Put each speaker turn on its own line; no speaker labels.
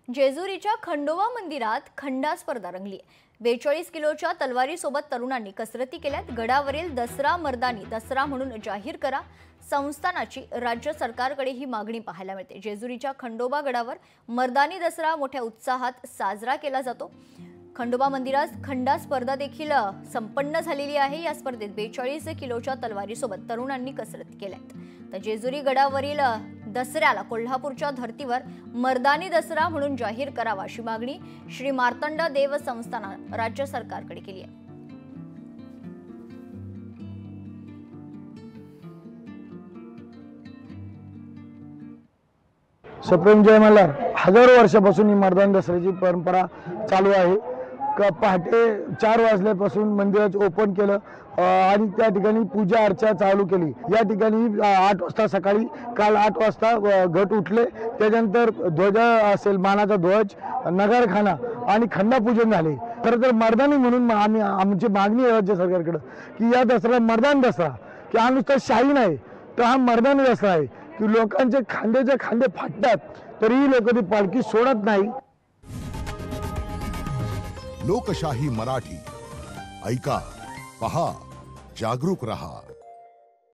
जेजुरीच्या खंडोबा मंदिरात खंडा स्पर्धा रंगली। 42 किलोच्या तलवारीसोबत तरुणांनी कसरती केल्यात। गडावरील दसरा मर्दानी दसरा म्हणून जाहीर करा, संस्थानाची राज्य सरकारकडे ही मागणी पाहायला मिळते। जेजुरीच्या खंडोबा गडावर मर्दानी दसरा मोठ्या उत्साहात साजरा केला जातो। खंडोबा मंदिरात खंडा स्पर्धा देखील संपन्न झालेली आहे। या स्पर्धेत 42 किलोच्या तलवारीसोबत तरुणांनी कसरती केल्यात। तर जेजुरी गडावरील दसऱ्याला कोल्हापूरच्या धर्तीवर मर्दानी दसरा म्हणून जाहीर करावा अशी मागणी श्री मार्तंड देव संस्थान राज्य सरकारकडे केली आहे।
सप्रेम जय मल्हार। हजारो वर्षापासून ही मर्दानी दसऱ्याची परंपरा चालू आहे। पहाटे 4 वाजल्यापासून मंदिराचं ओपन केलं आणि त्या ठिकाणी पूजा अर्चा चालू केली। या ठिकाणी 8 वाजता सकाळी काल 8 वाजता घट उठले। त्यानंतर ध्वज असेल, मानाचा ध्वज, नगरखाना आणि खंडा पूजन झाले। खरं तर मर्दानी म्हणून आमची मागणी आहे राज्य सरकारकडे की या दसरा मर्दानी दसरा की हा नुसता शाही नाही, तर हा मर्दानी दसरा आहे की लोकांचे खांद्याचे खांदे फाटतात तरीही लोक ती पालखी सोडत नाही।
लोकशाही मराठी ऐका, पहा, जागरूक रहा।